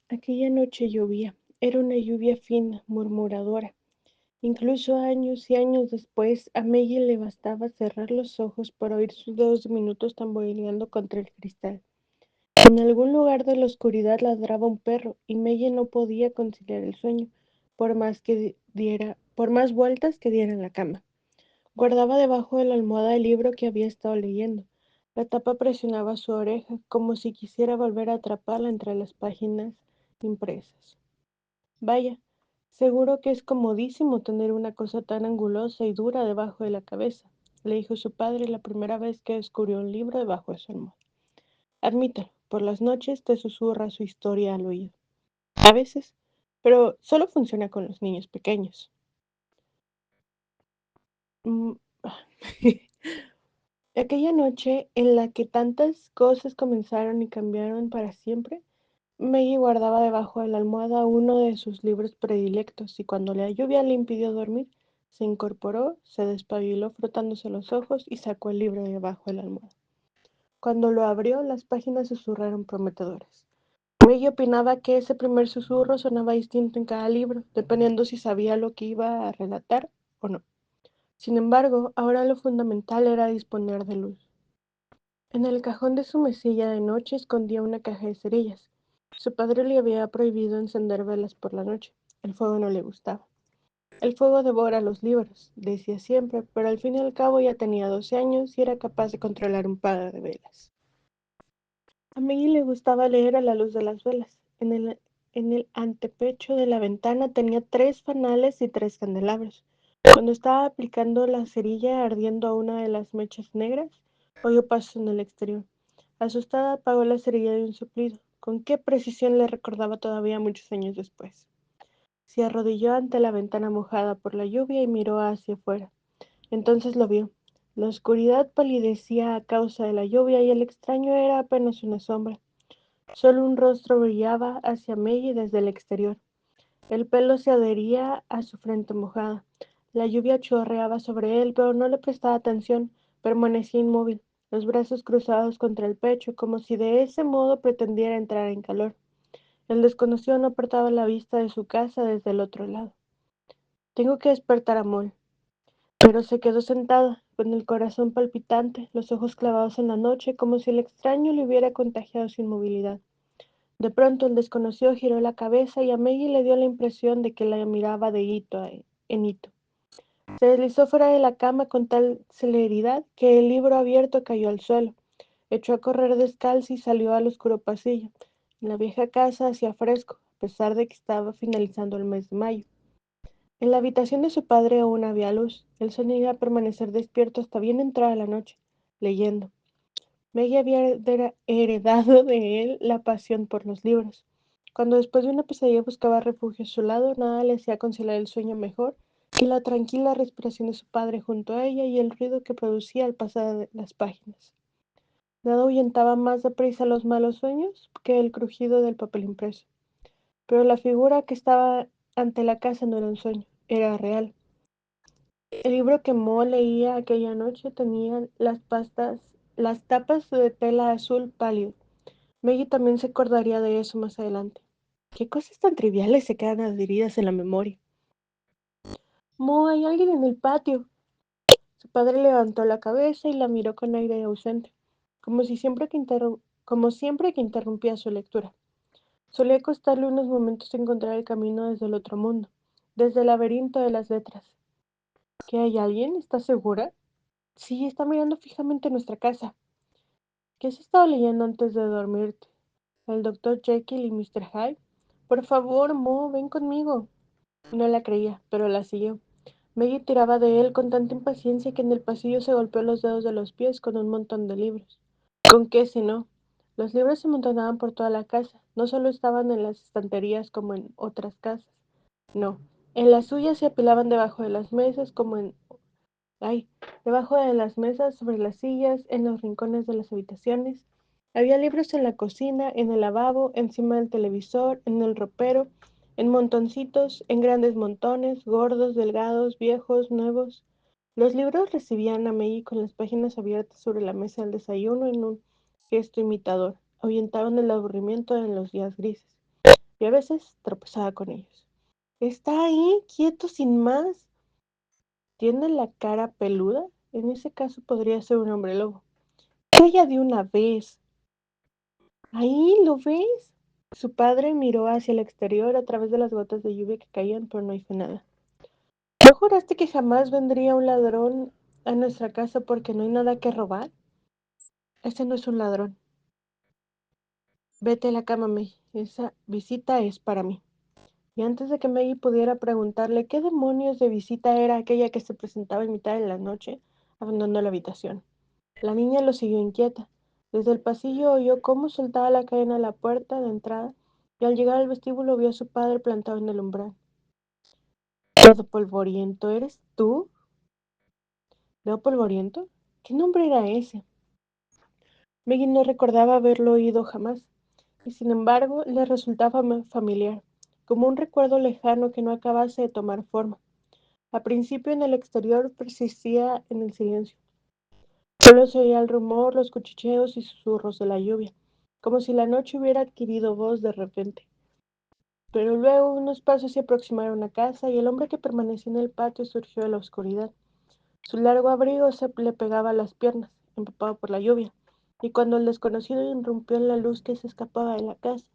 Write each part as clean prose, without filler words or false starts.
Aquella noche llovía. Era una lluvia fina, murmuradora. Incluso años y años después, a Maggie le bastaba cerrar los ojos para oír sus dedos diminutos tamborileando contra el cristal. En algún lugar de la oscuridad ladraba un perro, y Maggie no podía conciliar el sueño, por más vueltas que diera en la cama. Guardaba debajo de la almohada el libro que había estado leyendo. La tapa presionaba su oreja, como si quisiera volver a atraparla entre las páginas impresas. Vaya, seguro que es comodísimo tener una cosa tan angulosa y dura debajo de la cabeza, le dijo su padre la primera vez que descubrió un libro debajo de su almohada. Admítalo, por las noches te susurra su historia al oído. A veces, pero solo funciona con los niños pequeños. Mm, Aquella noche en la que tantas cosas comenzaron y cambiaron para siempre, Maggie guardaba debajo de la almohada uno de sus libros predilectos y cuando la lluvia le impidió dormir, se incorporó, se despabiló frotándose los ojos y sacó el libro de debajo de la almohada. Cuando lo abrió, las páginas susurraron prometedoras. Maggie opinaba que ese primer susurro sonaba distinto en cada libro, dependiendo si sabía lo que iba a relatar o no. Sin embargo, ahora lo fundamental era disponer de luz. En el cajón de su mesilla de noche escondía una caja de cerillas. Su padre le había prohibido encender velas por la noche. El fuego no le gustaba. El fuego devora los libros, decía siempre, pero al fin y al cabo ya tenía 12 años y era capaz de controlar un par de velas. A Maggie le gustaba leer a la luz de las velas. En el antepecho de la ventana tenía 3 fanales y 3 candelabros. Cuando estaba aplicando la cerilla ardiendo a una de las mechas negras, oyó pasos en el exterior. Asustada, apagó la cerilla de un soplido. Con qué precisión le recordaba todavía muchos años después. Se arrodilló ante la ventana mojada por la lluvia y miró hacia afuera. Entonces lo vio. La oscuridad palidecía a causa de la lluvia y el extraño era apenas una sombra. Solo un rostro brillaba hacia Maggie desde el exterior. El pelo se adhería a su frente mojada. La lluvia chorreaba sobre él, pero no le prestaba atención. Permanecía inmóvil, los brazos cruzados contra el pecho, como si de ese modo pretendiera entrar en calor. El desconocido no apartaba la vista de su casa desde el otro lado. Tengo que despertar a Moll. Pero se quedó sentada, con el corazón palpitante, los ojos clavados en la noche, como si el extraño le hubiera contagiado su inmovilidad. De pronto el desconocido giró la cabeza y a Maggie le dio la impresión de que la miraba de hito en hito. Se deslizó fuera de la cama con tal celeridad que el libro abierto cayó al suelo. Echó a correr descalza y salió al oscuro pasillo. En la vieja casa hacía fresco, a pesar de que estaba finalizando el mes de mayo. En la habitación de su padre aún había luz. Él solía permanecer despierto hasta bien entrada la noche, leyendo. Maggie había heredado de él la pasión por los libros. Cuando después de una pesadilla buscaba refugio a su lado, nada le hacía conciliar el sueño mejor que la tranquila respiración de su padre junto a ella y el ruido que producía al pasar las páginas. Nada ahuyentaba más deprisa los malos sueños que el crujido del papel impreso. Pero la figura que estaba ante la casa no era un sueño, era real. El libro que Mo leía aquella noche tenía las tapas de tela azul pálido. Maggie también se acordaría de eso más adelante. ¿Qué cosas tan triviales se quedan adheridas en la memoria? Mo, hay alguien en el patio. Su padre levantó la cabeza y la miró con aire ausente, como siempre que interrumpía su lectura. Solía costarle unos momentos encontrar el camino desde el otro mundo, desde el laberinto de las letras. ¿Que hay alguien? ¿Estás segura? Sí, está mirando fijamente nuestra casa. ¿Qué has estado leyendo antes de dormirte? ¿El doctor Jekyll y Mr. Hyde? Por favor, Mo, ven conmigo. No la creía, pero la siguió. Maggie tiraba de él con tanta impaciencia que en el pasillo se golpeó los dedos de los pies con un montón de libros. ¿Con qué si no? Los libros se amontonaban por toda la casa. No solo estaban en las estanterías como en otras casas. No, en las suyas se apilaban debajo de las mesas como en Ay, debajo de las mesas, sobre las sillas, en los rincones de las habitaciones. Había libros en la cocina, en el lavabo, encima del televisor, en el ropero, en montoncitos, en grandes montones, gordos, delgados, viejos, nuevos. Los libros recibían a Maggie con las páginas abiertas sobre la mesa del desayuno en un gesto imitador. Ahuyentaban el aburrimiento en los días grises. y a veces tropezaba con ellos. Está ahí, quieto sin más. ¿Tiene la cara peluda? En ese caso podría ser un hombre lobo. Ella de una vez. Ahí, ¿lo ves? Su padre miró hacia el exterior a través de las gotas de lluvia que caían, pero no hizo nada. ¿No juraste que jamás vendría un ladrón a nuestra casa porque no hay nada que robar? Este no es un ladrón. Vete a la cama, May. Esa visita es para mí. Y antes de que Maggie pudiera preguntarle qué demonios de visita era aquella que se presentaba en mitad de la noche, abandonó la habitación. La niña lo siguió inquieta. Desde el pasillo oyó cómo soltaba la cadena a la puerta de entrada y al llegar al vestíbulo vio a su padre plantado en el umbral. Dedo polvoriento, ¿eres tú? ¿Dedo polvoriento? ¿Qué nombre era ese? Maggie no recordaba haberlo oído jamás, y sin embargo le resultaba familiar, como un recuerdo lejano que no acabase de tomar forma. Al principio en el exterior persistía en el silencio. Solo se oía el rumor, los cuchicheos y susurros de la lluvia, como si la noche hubiera adquirido voz de repente. Pero luego unos pasos se aproximaron a casa y el hombre que permanecía en el patio surgió de la oscuridad. Su largo abrigo se le pegaba a las piernas, empapado por la lluvia, y cuando el desconocido irrumpió en la luz que se escapaba de la casa,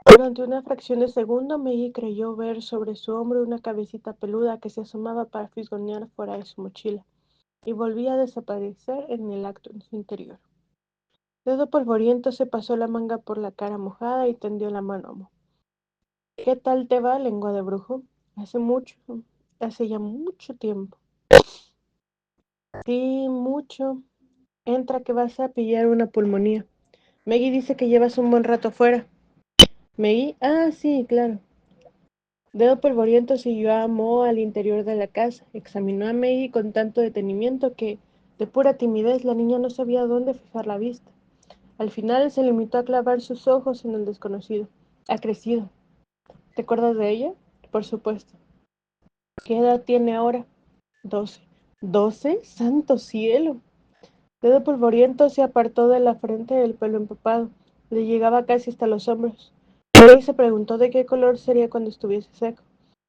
durante una fracción de segundo Maggie creyó ver sobre su hombro una cabecita peluda que se asomaba para fisgonear fuera de su mochila, y volvía a desaparecer en el acto en su interior. Dedo polvoriento se pasó la manga por la cara mojada y tendió la mano a Mo. ¿Qué tal te va, lengua de brujo? Hace mucho, hace ya mucho tiempo. Sí, mucho. Entra que vas a pillar una pulmonía. Maggie dice que llevas un buen rato fuera. Maggie, sí, claro. Dedo polvoriento siguió a Mo al interior de la casa. Examinó a Maggie con tanto detenimiento que, de pura timidez, la niña no sabía dónde fijar la vista. Al final se limitó a clavar sus ojos en el desconocido. Ha crecido. ¿Te acuerdas de ella? Por supuesto. ¿Qué edad tiene ahora? 12. ¿12? ¡Santo cielo! Dedo polvoriento se apartó de la frente del pelo empapado. Le llegaba casi hasta los hombros. Rey se preguntó de qué color sería cuando estuviese seco.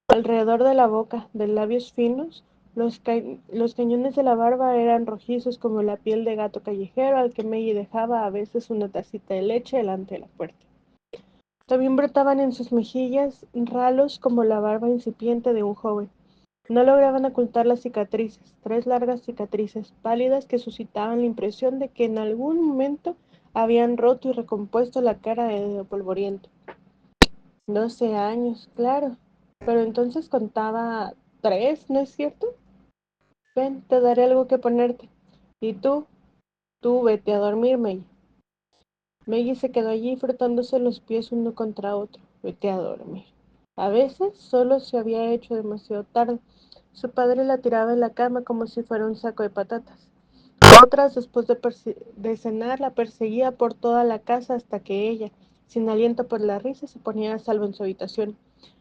Alrededor de la boca, de labios finos, los cañones de la barba eran rojizos como la piel de gato callejero al que Maggie dejaba a veces una tacita de leche delante de la puerta. También brotaban en sus mejillas ralos como la barba incipiente de un joven. No lograban ocultar las cicatrices, 3 largas cicatrices pálidas que suscitaban la impresión de que en algún momento habían roto y recompuesto la cara de polvoriento. 12 años, claro. Pero entonces contaba 3, ¿no es cierto? Ven, te daré algo que ponerte. Y tú vete a dormir, May. Maggie se quedó allí frotándose los pies uno contra otro. Vete a dormir. A veces solo se había hecho demasiado tarde. Su padre la tiraba en la cama como si fuera un saco de patatas. Otras, después de cenar, la perseguía por toda la casa hasta que ella, sin aliento por la risa, se ponía a salvo en su habitación.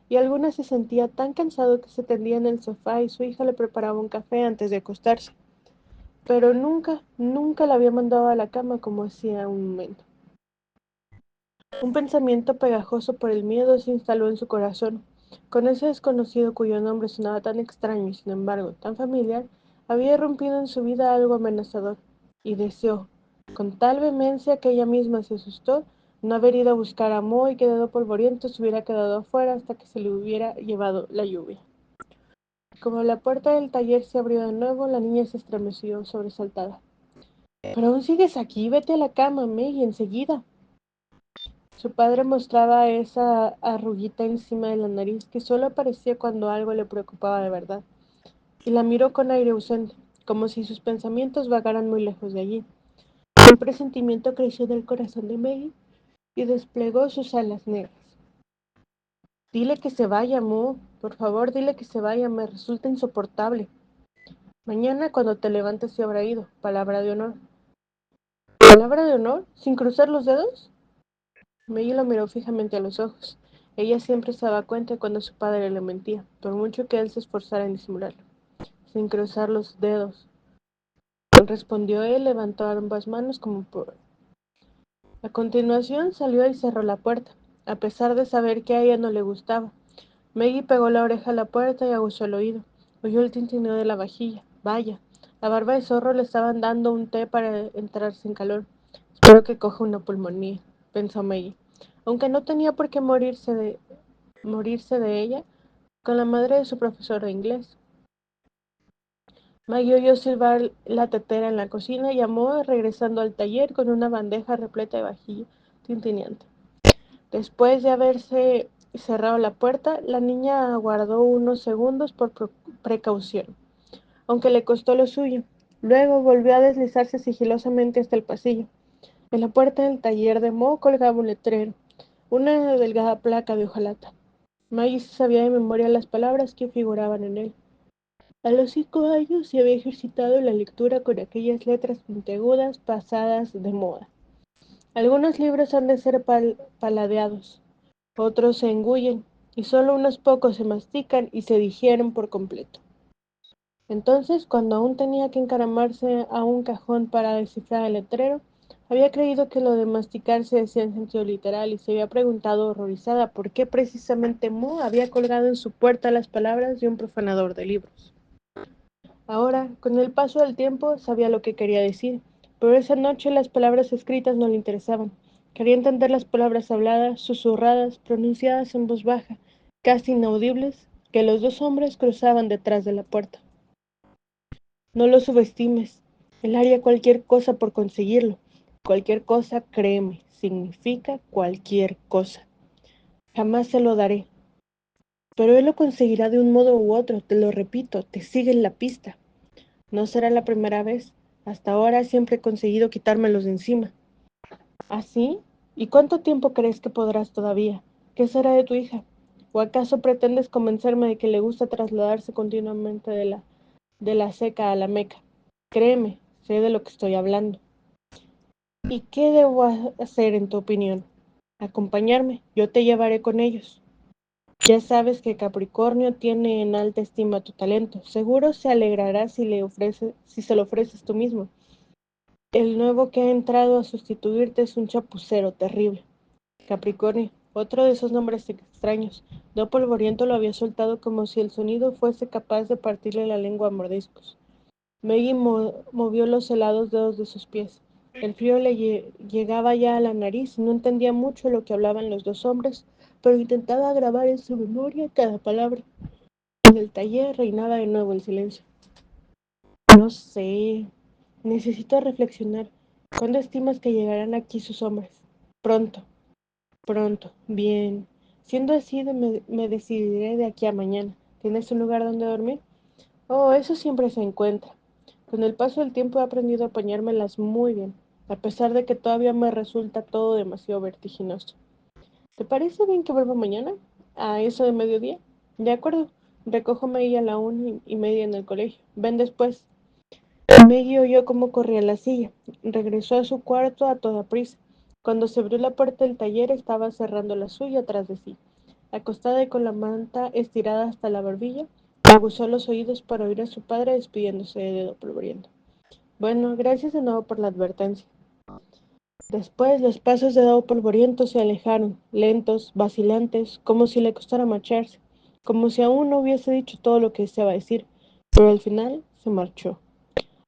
Y algunas se sentía tan cansado que se tendía en el sofá y su hija le preparaba un café antes de acostarse. Pero nunca, nunca la había mandado a la cama como hacía un momento. Un pensamiento pegajoso por el miedo se instaló en su corazón. Con ese desconocido cuyo nombre sonaba tan extraño y sin embargo tan familiar, había irrumpido en su vida algo amenazador, y deseó, con tal vehemencia que ella misma se asustó, no haber ido a buscar a Mo y que Dedo Polvoriento se hubiera quedado afuera hasta que se le hubiera llevado la lluvia. Como la puerta del taller se abrió de nuevo, la niña se estremeció sobresaltada. Pero aún sigues aquí, vete a la cama, Maggie, enseguida. Su padre mostraba esa arruguita encima de la nariz que solo aparecía cuando algo le preocupaba de verdad, y la miró con aire ausente, como si sus pensamientos vagaran muy lejos de allí. Un presentimiento creció en el corazón de Maggie y desplegó sus alas negras. Dile que se vaya, Mo. Por favor, dile que se vaya. Me resulta insoportable. Mañana, cuando te levantes, se habrá ido. Palabra de honor. ¿Palabra de honor? ¿Sin cruzar los dedos? Maggie lo miró fijamente a los ojos. Ella siempre se daba cuenta cuando su padre le mentía, por mucho que él se esforzara en disimularlo. Sin cruzar los dedos, respondió él, levantó ambas manos como por... A continuación salió y cerró la puerta. a pesar de saber que a ella no le gustaba. Maggie pegó la oreja a la puerta y aguzó el oído. Oyó el tintineo de la vajilla. Vaya, a Barba de Zorro le estaban dando un té para entrar sin calor. Espero que coja una pulmonía, pensó Maggie. Aunque no tenía por qué morirse de ella, con la madre de su profesor de inglés. Maggie oyó silbar la tetera en la cocina y llamó regresando al taller con una bandeja repleta de vajilla tintineante. Después de haberse cerrado la puerta, la niña aguardó unos segundos por precaución, aunque le costó lo suyo. Luego volvió a deslizarse sigilosamente hasta el pasillo. En la puerta del taller de Mo colgaba un letrero, una delgada placa de hojalata. Maggie sabía de memoria las palabras que figuraban en él. A los 5 años se había ejercitado la lectura con aquellas letras puntiagudas pasadas de moda. Algunos libros han de ser paladeados, otros se engullen, y solo unos pocos se mastican y se digieren por completo. Entonces, cuando aún tenía que encaramarse a un cajón para descifrar el letrero, había creído que lo de masticar se decía en sentido literal y se había preguntado horrorizada por qué precisamente Mo había colgado en su puerta las palabras de un profanador de libros. Ahora, con el paso del tiempo, sabía lo que quería decir, pero esa noche las palabras escritas no le interesaban. Quería entender las palabras habladas, susurradas, pronunciadas en voz baja, casi inaudibles, que los dos hombres cruzaban detrás de la puerta. No lo subestimes. Él haría cualquier cosa por conseguirlo. Cualquier cosa, créeme, significa cualquier cosa. Jamás se lo daré. Pero él lo conseguirá de un modo u otro, te lo repito, te sigue en la pista. No será la primera vez. Hasta ahora siempre he conseguido quitármelos de encima. ¿Así? ¿Y cuánto tiempo crees que podrás todavía? ¿Qué será de tu hija? ¿O acaso pretendes convencerme de que le gusta trasladarse continuamente de la Seca a la Meca? Créeme, sé de lo que estoy hablando. ¿Y qué debo hacer en tu opinión? Acompañarme, yo te llevaré con ellos. Ya sabes que Capricornio tiene en alta estima tu talento. Seguro se alegrará si se lo ofreces tú mismo. El nuevo que ha entrado a sustituirte es un chapucero terrible. Capricornio, otro de esos nombres extraños. Do Polvoriento lo había soltado como si el sonido fuese capaz de partirle la lengua a mordiscos. Maggie movió los helados dedos de sus pies. El frío le llegaba ya a la nariz, no entendía mucho lo que hablaban los dos hombres, pero intentaba grabar en su memoria cada palabra. En el taller reinaba de nuevo el silencio. No sé, necesito reflexionar. ¿Cuándo estimas que llegarán aquí sus hombres? Pronto, pronto, bien. Siendo así, me decidiré de aquí a mañana. ¿Tienes un lugar donde dormir? Oh, eso siempre se encuentra. Con el paso del tiempo he aprendido a apañármelas muy bien, a pesar de que todavía me resulta todo demasiado vertiginoso. ¿Te parece bien que vuelva mañana? ¿A eso de mediodía? De acuerdo. Recójame ahí a la 1:30 en el colegio. Ven después. Maggie oyó cómo corría la silla. Regresó a su cuarto a toda prisa. Cuando se abrió la puerta del taller estaba cerrando la suya tras de sí. Acostada y con la manta estirada hasta la barbilla, aguzó los oídos para oír a su padre despidiéndose de dedo polvoriento. Bueno, gracias de nuevo por la advertencia. Después los pasos de Dado Polvoriento se alejaron, lentos, vacilantes, como si le costara marcharse, como si aún no hubiese dicho todo lo que deseaba decir, pero al final se marchó.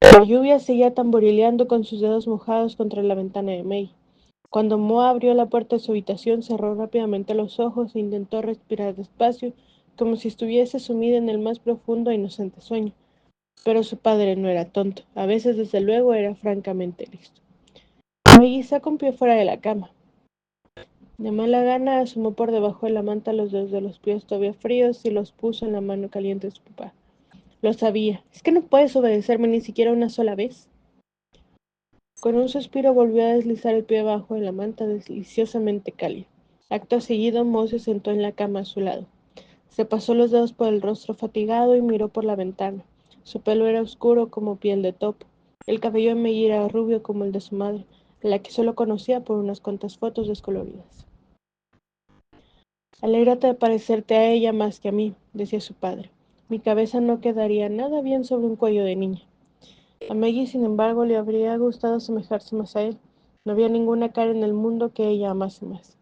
La lluvia seguía tamborileando con sus dedos mojados contra la ventana de May. Cuando Mo abrió la puerta de su habitación, cerró rápidamente los ojos e intentó respirar despacio, como si estuviese sumida en el más profundo e inocente sueño. Pero su padre no era tonto, a veces desde luego era francamente listo. Maggie sacó un pie fuera de la cama. De mala gana asomó por debajo de la manta los dedos de los pies todavía fríos y los puso en la mano caliente de su papá. Lo sabía. ¿Es que no puedes obedecerme ni siquiera una sola vez? Con un suspiro volvió a deslizar el pie abajo de la manta deliciosamente cálida. Acto seguido, Mo se sentó en la cama a su lado. Se pasó los dedos por el rostro fatigado y miró por la ventana. Su pelo era oscuro como piel de topo. El cabello de Maggie era rubio como el de su madre, la que solo conocía por unas cuantas fotos descoloridas. Alégrate de parecerte a ella más que a mí, decía su padre. Mi cabeza no quedaría nada bien sobre un cuello de niña. A Maggie, sin embargo, le habría gustado asemejarse más a él. No había ninguna cara en el mundo que ella amase más.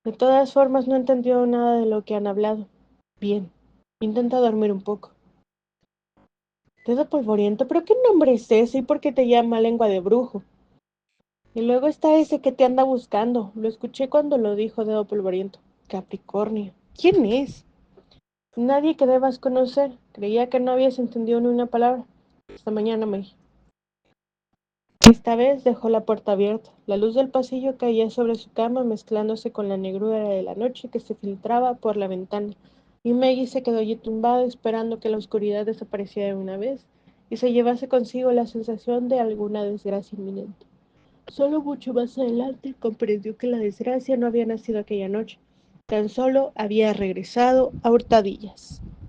De todas formas, no entendió nada de lo que han hablado. Bien, intenta dormir un poco. Dedo polvoriento, ¿pero qué nombre es ese y por qué te llama lengua de brujo? Y luego está ese que te anda buscando. Lo escuché cuando lo dijo Dedo polvoriento. Capricornio. ¿Quién es? Nadie que debas conocer. Creía que no habías entendido ni una palabra. Hasta mañana, May. Esta vez dejó la puerta abierta. La luz del pasillo caía sobre su cama mezclándose con la negrura de la noche que se filtraba por la ventana. Y Maggie se quedó allí tumbada esperando que la oscuridad desapareciera de una vez y se llevase consigo la sensación de alguna desgracia inminente. Solo mucho más adelante comprendió que la desgracia no había nacido aquella noche, tan solo había regresado a hurtadillas.